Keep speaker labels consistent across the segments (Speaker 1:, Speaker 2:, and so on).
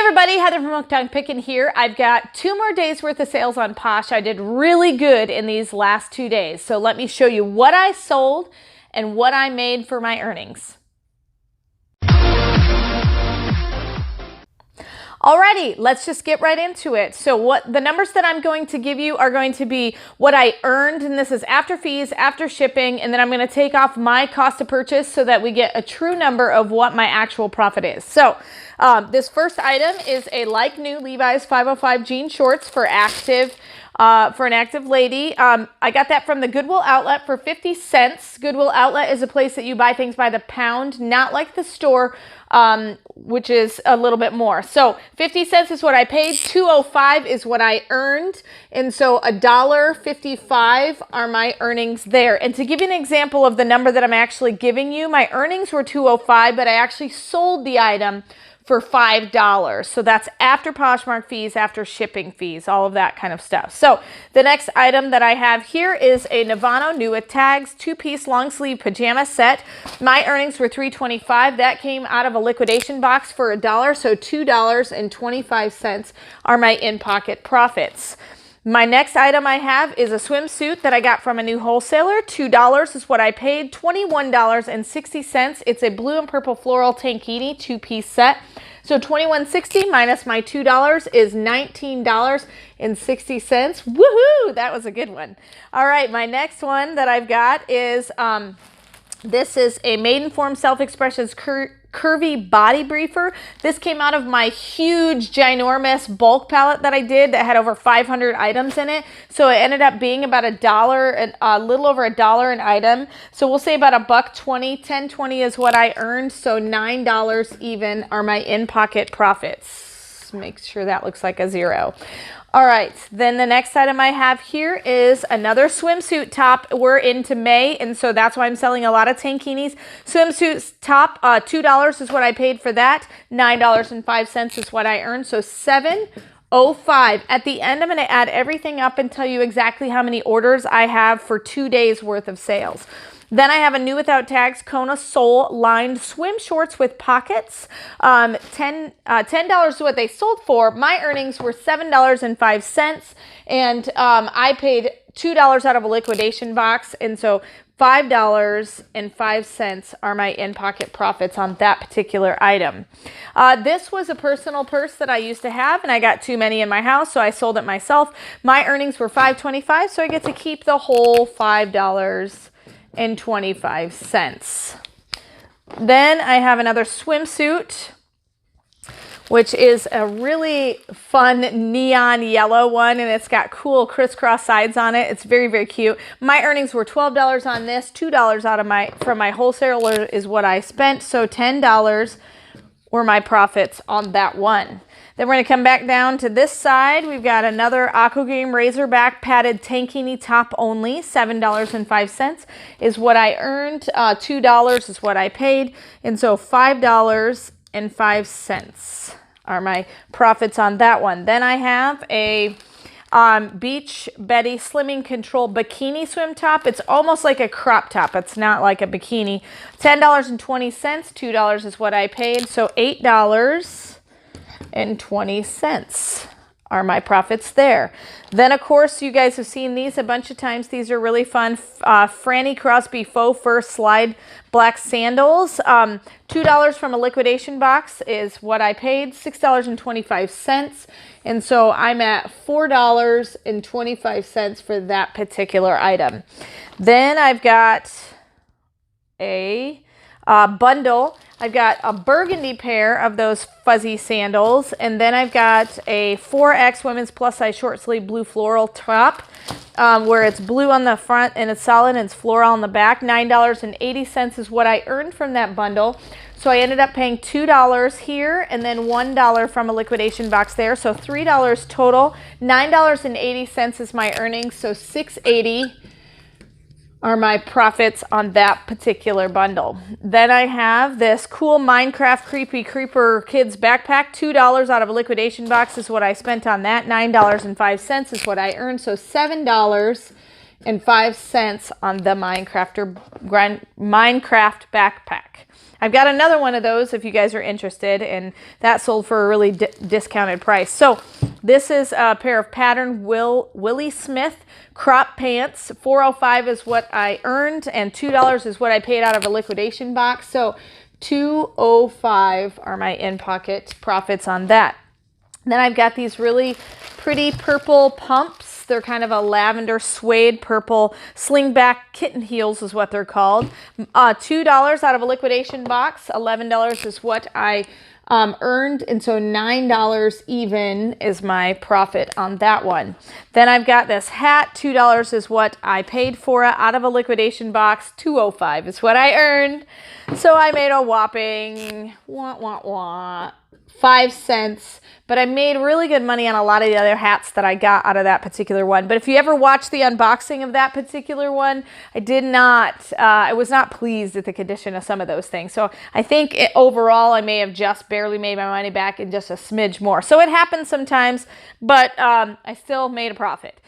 Speaker 1: everybody, Heather from Pickin here. I've got 2 more days worth of sales on Posh. I did really good in these last 2 days. So let me show you what I sold and what I made for my earnings. Alrighty, let's just get right into it. So what the numbers that I'm going to give you are going to be what I earned, and this is after fees, after shipping, and then I'm going to take off my cost of purchase so that we get a true number of what my actual profit is. So this first item is a like new Levi's 505 jean shorts for an active lady. I got that from the Goodwill Outlet for 50 cents. Goodwill Outlet is a place that you buy things by the pound, not like the store, which is a little bit more. So 50 cents is what I paid. $2.05 is what I earned. And so $1.55 are my earnings there. And to give you an example of the number that I'm actually giving you, my earnings were $2.05, but I actually sold the item for $5. So that's after Poshmark fees, after shipping fees, all of that kind of stuff. So the next item that I have here is a Navano new with tags 2-piece long sleeve pajama set. My earnings were $3.25. That came out of a liquidation box for $1. So $2.25 are my in-pocket profits. My next item I have is a swimsuit that I got from a new wholesaler. $2 is what I paid. $21.60. It's a blue and purple floral tankini 2-piece set. So $21.60 minus my $2 is $19.60. Woohoo! That was a good one. All right, my next one that I've got is this is a Maidenform Self-Expressions curvy body briefer. This came out of my huge ginormous bulk palette that I did that had over 500 items in it. So it ended up being about $1 and a little over $1 an item. So we'll say about $1.20. $10.20 is what I earned. So $9 even are my in-pocket profits. Make sure that looks like a 0. All right, then the next item I have here is another swimsuit top. We're into May, and so that's why I'm selling a lot of tankinis. Swimsuit top, $2 is what I paid for that. $9.05 is what I earned, so $7.05. At the end, I'm going to add everything up and tell you exactly how many orders I have for 2 days worth of sales. Then I have a new without tags Kona sole lined swim shorts with pockets. $10 is what they sold for. My earnings were $7.05, and I paid $2 out of a liquidation box, and so $5.05 are my in-pocket profits on that particular item. This was a personal purse that I used to have, and I got too many in my house, so I sold it myself. My earnings were $5.25, so I get to keep the whole $5.25. Then I have another swimsuit, which is a really fun neon yellow one, and it's got cool crisscross sides on it. It's very, very cute. My earnings were $12 on this. $2 out of from my wholesaler is what I spent, so $10 were my profits on that one. Then we're going to come back down to this side. We've got another Aqua Game Razorback padded tankini top only. $7.05 is what I earned. $2 is what I paid. And so $5.05 are my profits on that one. Then I have a Beach Betty Slimming Control bikini swim top. It's almost like a crop top. It's not like a bikini. $10.20. $2 is what I paid. So $8.20 are my profits there. Then, of course, you guys have seen these a bunch of times. These are really fun. Franny Crosby faux fur slide black sandals. $2 from a liquidation box is what I paid. $6.25. And so I'm at $4.25 for that particular item. Then I've got a bundle. I've got a burgundy pair of those fuzzy sandals, and then I've got a 4X women's plus size short sleeve blue floral top, where it's blue on the front and it's solid and it's floral on the back. $9.80 is what I earned from that bundle. So I ended up paying $2 here and then $1 from a liquidation box there. So $3 total. $9.80 is my earnings. So $6.80 are my profits on that particular bundle. Then I have this cool Minecraft Creepy Creeper Kids backpack. $2 out of a liquidation box is what I spent on that. $9.05 is what I earned. So $7.05 on the Minecraft backpack. I've got another one of those if you guys are interested, and that sold for a really discounted price. So this is a pair of patterned Willie Smith crop pants. $4.05 is what I earned, and $2 is what I paid out of a liquidation box. So $2.05 are my in-pocket profits on that. Then I've got these really pretty purple pumps. They're kind of a lavender suede purple slingback kitten heels is what they're called. $2 out of a liquidation box. $11 is what I earned, and so $9 even is my profit on that one. Then I've got this hat. $2 is what I paid for it out of a liquidation box. $2.05 is what I earned. So I made a whopping 5 cents, but I made really good money on a lot of the other hats that I got out of that particular one. But if you ever watch the unboxing of that particular one, I was not pleased at the condition of some of those things. So I think overall I may have just barely made my money back and just a smidge more. So it happens sometimes, but I still made a profit.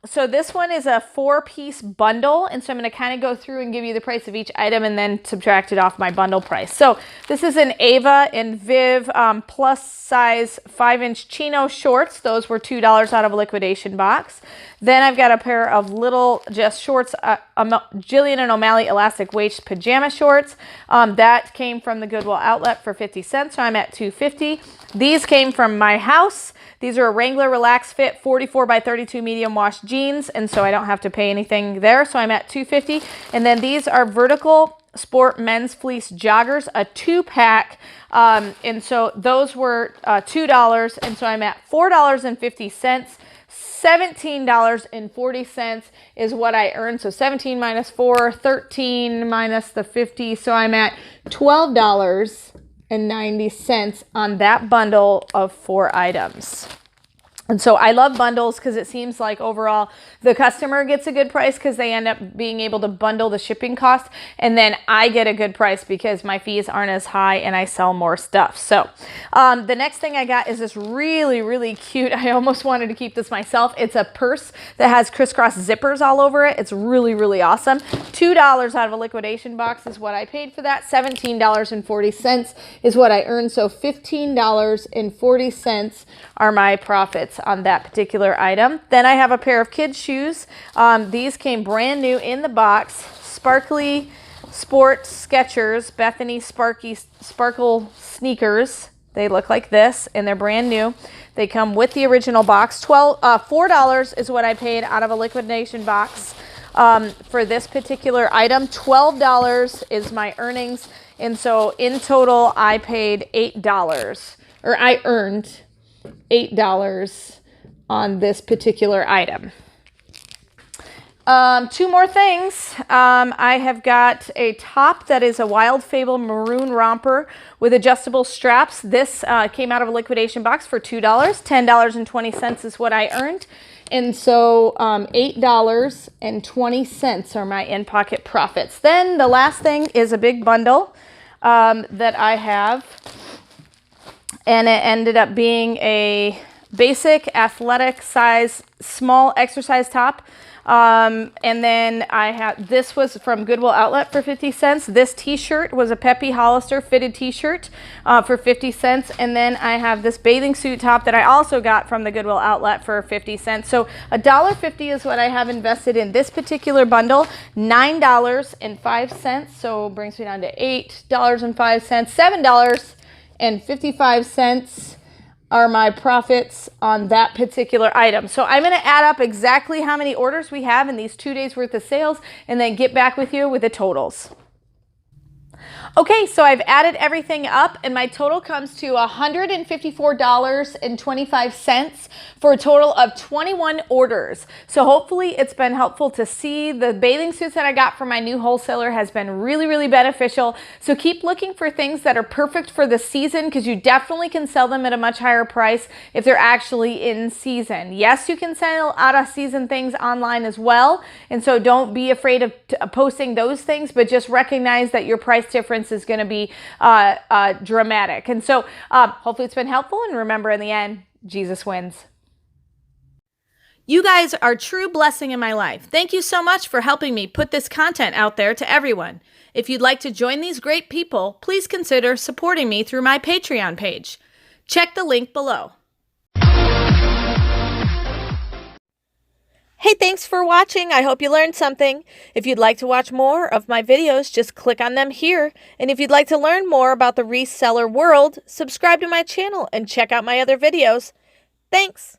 Speaker 1: So this one is a 4-piece bundle, and so I'm going to kind of go through and give you the price of each item and then subtract it off my bundle price. So this is an Ava and Viv plus size 5-inch chino shorts. Those were $2 out of a liquidation box. Then I've got a pair of little just shorts, Jillian and O'Malley elastic waist pajama shorts. That came from the Goodwill outlet for 50 cents, so I'm at $2.50. These came from my house. These are a Wrangler Relax Fit 44 by 32 medium wash jeans, and so I don't have to pay anything there, so I'm at $2.50. And then these are Vertical Sport men's fleece joggers, a 2-pack, and so those were $2, and so I'm at $4.50. $17.40 is what I earned. So 17 minus 4, 13 minus the 50. So I'm at $12.90 on that bundle of 4 items. And so I love bundles because it seems like overall the customer gets a good price because they end up being able to bundle the shipping cost, and then I get a good price because my fees aren't as high and I sell more stuff. So the next thing I got is this really, really cute, I almost wanted to keep this myself. It's a purse that has crisscross zippers all over it. It's really, really awesome. $2 out of a liquidation box is what I paid for that. $17.40 is what I earned. So $15.40 are my profits on that particular item. Then I have a pair of kids shoes. These came brand new in the box. Sparkly Sport Skechers Bethany Sparkle sneakers. They look like this and they're brand new. They come with the original box. $4 is what I paid out of a liquidation box for this particular item. $12 is my earnings, and so in total I paid $8, or I earned $8 on this particular item. 2 more things. I have got a top that is a Wild Fable maroon romper with adjustable straps. This came out of a liquidation box for $2. $10.20 is what I earned. And so $8.20 are my in-pocket profits. Then the last thing is a big bundle that I have. And it ended up being a basic athletic size small exercise top. And then this was from Goodwill outlet for 50 cents. This t-shirt was a Peppy Hollister fitted t-shirt for 50 cents. And then I have this bathing suit top that I also got from the Goodwill outlet for 50 cents. So $1.50 is what I have invested in this particular bundle. $9.05. So brings me down to $8.05. $7.55 are my profits on that particular item. So I'm going to add up exactly how many orders we have in these 2 days worth of sales and then get back with you with the totals. Okay, so I've added everything up and my total comes to $154.25 for a total of 21 orders. So hopefully it's been helpful to see. The bathing suits that I got from my new wholesaler has been really, really beneficial. So keep looking for things that are perfect for the season, because you definitely can sell them at a much higher price if they're actually in season. Yes, you can sell out of season things online as well. And so don't be afraid of posting those things, but just recognize that your price difference is going to be dramatic. And so hopefully it's been helpful, and remember, in the end, Jesus wins. You guys are a true blessing in my life. Thank you so much for helping me put this content out there to everyone. If you'd like to join these great people, please consider supporting me through my Patreon page. Check the link below. Hey, thanks for watching. I hope you learned something. If you'd like to watch more of my videos, just click on them here. And if you'd like to learn more about the reseller world, subscribe to my channel and check out my other videos. Thanks.